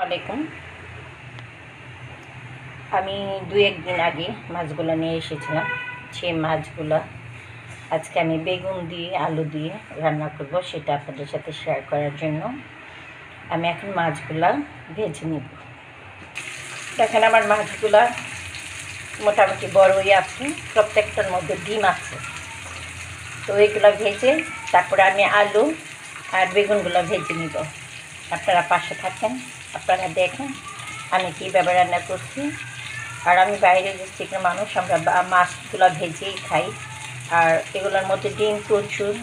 আলাইকুম। আমি একদিন আগে মাছগুলো নিয়ে এসেছিলাম। সেই মাছগুলো আজকে আমি বেগুন দিয়ে আলু দিয়ে রান্না করব, সেটা আপনাদের সাথে শেয়ার করার জন্য আমি এখন মাছগুলা ভেজে নিব। দেখেন আমার মাছগুলা মোটামুটি বড়ই আছে, প্রত্যেকটার মধ্যে ডিম আছে। তো এইগুলো ভেজে তারপরে আমি আলু আর বেগুনগুলো ভেজে নিব। আপনারা পাশে থাকেন, আপনারা দেখেন আমি কীভাবে রান্না করছি। আর আমি বাইরে যে চিকেন মানুষ, আমরা মাছগুলো ভেজেই খাই। আর এগুলোর মধ্যে ডিম প্রচুর,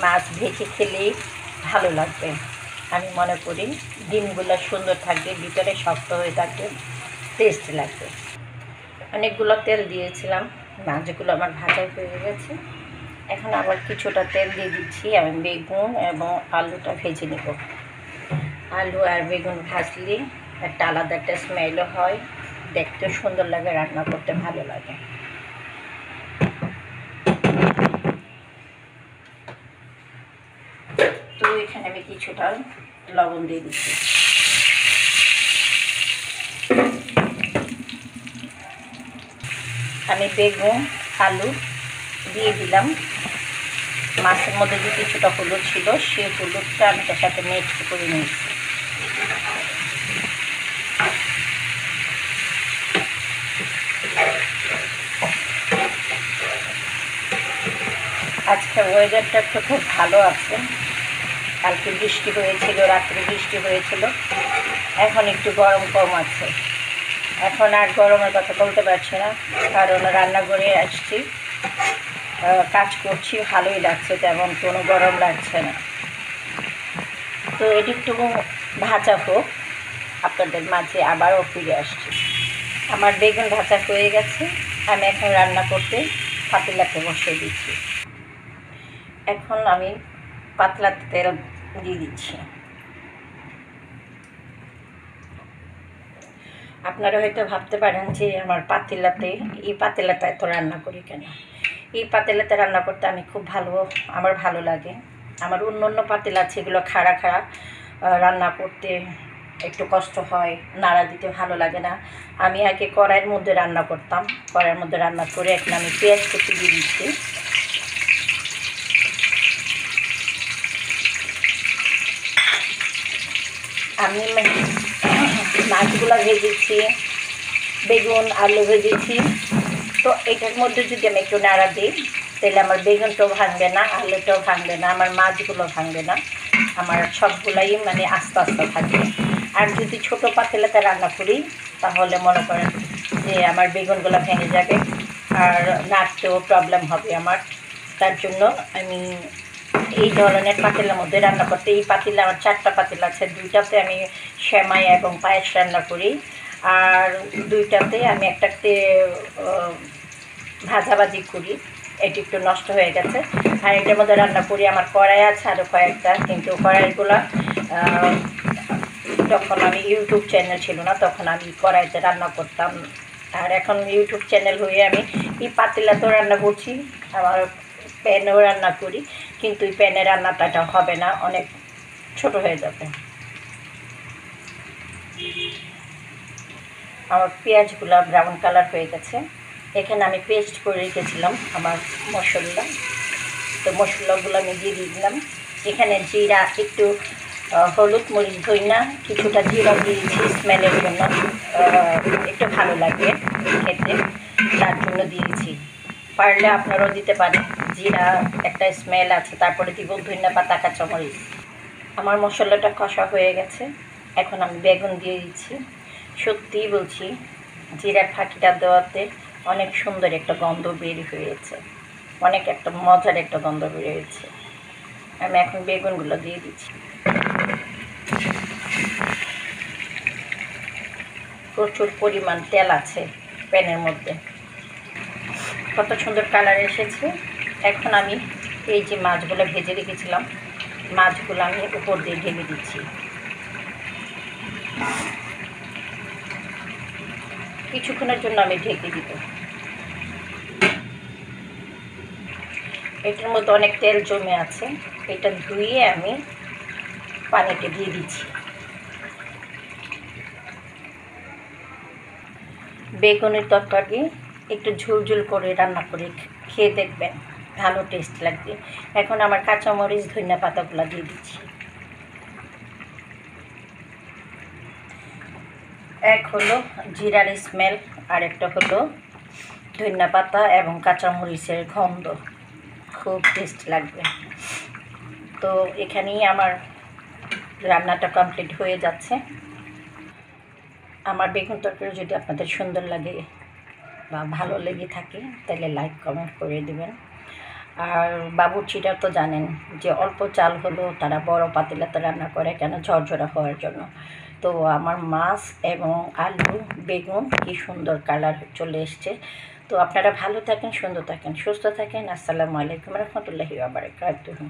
মাছ ভেজে খেলেই ভালো লাগবে। আমি মনে করি ডিমগুলো সুন্দর থাকবে, ভিতরে শক্ত হয়ে থাকবে, টেস্ট লাগবে। অনেকগুলো তেল দিয়েছিলাম, মাছগুলো আমার ভাজা হয়ে গেছে। এখন আবার কিছুটা তেল দিয়ে দিচ্ছি, আমি বেগুন এবং আলুটা ভেজে নেব। আলু আর বেগুন ভাজলে একটা আলাদা একটা স্মেলও হয়, দেখতেও সুন্দর লাগে, রান্না করতে ভালো লাগে। তো এখানে আমি কিছুটা লবণ দিয়ে দিচ্ছি। আমি বেগুন আলু দিয়ে দিলাম। মাছের মধ্যে যে কিছুটা হলুদ ছিল, সেই হলুদটা আমি তার সাথে মিক্স করে নিয়েছি। আজকে ওয়েদারটা তো খুব ভালো আছে। কালকে বৃষ্টি হয়েছিল, রাত্রে বৃষ্টি হয়েছিল, এখন একটু গরম কম আছে। এখন আর গরমের কথা বলতে পারছি না, কারণ রান্নাঘরে আসছি, কাজ করছি, ভালোই লাগছে, তেমন কোনো গরম লাগছে না। তো এটি একটু ভাজা হোক, আপনাদের মাঝে আবারও ফিরে আসছি। আমার বেগুন ভাজা হয়ে গেছে, আমি এখন রান্না করতে পাতিলাতে বসিয়ে দিচ্ছি। এখন আমি পাতলা তেল দিয়ে দিচ্ছি। আপনারা হয়তো ভাবতে পারেন যে আমার পাতিলাতে, এই পাতিলাতে এত রান্না করি কেন। এই পাতিলাতে রান্না করতে আমি খুব আমার ভালো লাগে। আমার অন্য অন্য পাতিলা আছে, এগুলো খাড়া খাড়া, রান্না করতে একটু কষ্ট হয়, নাড়া দিতে ভালো লাগে না। আমি আগে কড়াইয়ের মধ্যে রান্না করতাম, কড়াইয়ের মধ্যে রান্না করে এখন আমি পেঁয়াজ কুচি দিয়ে দিচ্ছি। আমি মাছগুলো ভেজেছি, বেগুন আলু ভেজেছি। তো এটার মধ্যে যদি আমি একটু নাড়া দিই, তাহলে আমার বেগুনটাও ভাঙবে না, আলুটাও ভাঙবে না, আমার মাছগুলো ভাঙবে না, আমার সবগুলাই মানে আস্তে আস্তে থাকবে। আর যদি ছোটো পাতিলাতে রান্না করি, তাহলে মনে করেন যে আমার বেগুনগুলো ভেঙে যাবে আর নাড়তেও প্রবলেম হবে আমার। তার জন্য আমি এই ধরনের পাতিলার মধ্যে রান্না করতে, এই পাতিলা আমার 4টা পাতিলা আছে। 2টাতে আমি সেমাই এবং পায়েস রান্না করি, আর 2টাতে আমি একটাতে ভাজাভাজি করি। এটি একটু নষ্ট হয়ে গেছে। আর এটার মধ্যে রান্না করি, আমার কড়াই আছে আরও কয়েকটা, কিন্তু কড়াইগুলো যখন আমি ইউটিউব চ্যানেল ছিল না, তখন আমি কড়াইতে রান্না করতাম। আর এখন ইউটিউব চ্যানেল হয়ে আমি এই পাতিলাতেও রান্না করছি, আমার প্যানেও রান্না করি, কিন্তু এই প্যানে রান্নাটা হবে না, অনেক ছোট হয়ে যাবে। আমার পেঁয়াজগুলো ব্রাউন কালার হয়ে গেছে। এখানে আমি পেস্ট করে রেখেছিলাম আমার মশলা, তো মশলাগুলো আমি দিয়ে দিলাম। এখানে জিরা, একটু হলুদ, মরিচ, ধইনা, কিছুটা জিরা দিয়েছি স্মেলের জন্য, একটু ভালো লাগে খেতে, তার জন্য দিয়েছি। পারলে আপনারাও দিতে পারেন, জিরা একটা স্মেল আছে। তারপরে দিব ধইনা পাতা, কাঁচামরিচ। আমার মশলাটা কষা হয়ে গেছে, এখন আমি বেগুন দিয়ে দিচ্ছি। সত্যিই বলছি, জিরার ফাঁকিটা দেওয়াতে অনেক সুন্দর একটা গন্ধ বের হয়েছে, অনেক একটা মজার একটা গন্ধ বের হয়েছে। আমি এখন বেগুনগুলো দিয়ে দিচ্ছি। প্রচুর পরিমাণ তেল আছে প্যানের মধ্যে, কত সুন্দর কালার এসেছে। এখন আমি এই যে মাছগুলো ভেজে রেখেছিলাম, মাছগুলো আমি উপর দিয়ে ঢেলে দিচ্ছি। কিছুক্ষণের জন্য আমি ঢেকে দিব। এটার মধ্যে অনেক তেল জমে আছে, এটা ধুয়ে আমি পানিতে দিয়ে দিচ্ছি। বেগুনের তরকারি একটু ঝোল করে রান্না করে খেয়ে দেখবেন, ভালো টেস্ট লাগবে। এখন আমার কাঁচামরিচ ধনিয়া পাতাগুলো দিয়ে দিচ্ছি। এক হলো জিরার স্মেল, আর একটা হলো ধনিয়া পাতা এবং কাঁচামরিচের গন্ধ, খুব টেস্ট লাগবে। তো এখানেই আমার রান্নাটা কমপ্লিট হয়ে যাচ্ছে। আমার বেগুন তরকারি যদি আপনাদের সুন্দর লাগে বা ভালো লেগে থাকে তাহলে লাইক কমেন্ট করে দেবেন। আর বাবুর্চিটা তো জানেন যে অল্প চাল হলেও তারা বড় পাতিলাতে রান্না করে, কেন ঝরঝরা হওয়ার জন্য। তো আমার মাছ এবং আলু বেগুন কি সুন্দর কালার চলে এসছে। তো আপনারা ভালো থাকেন, সুন্দর থাকেন, সুস্থ থাকেন। আসসালামু আলাইকুম রহমতুল্লাহি ওয়া বারাকাতুহু।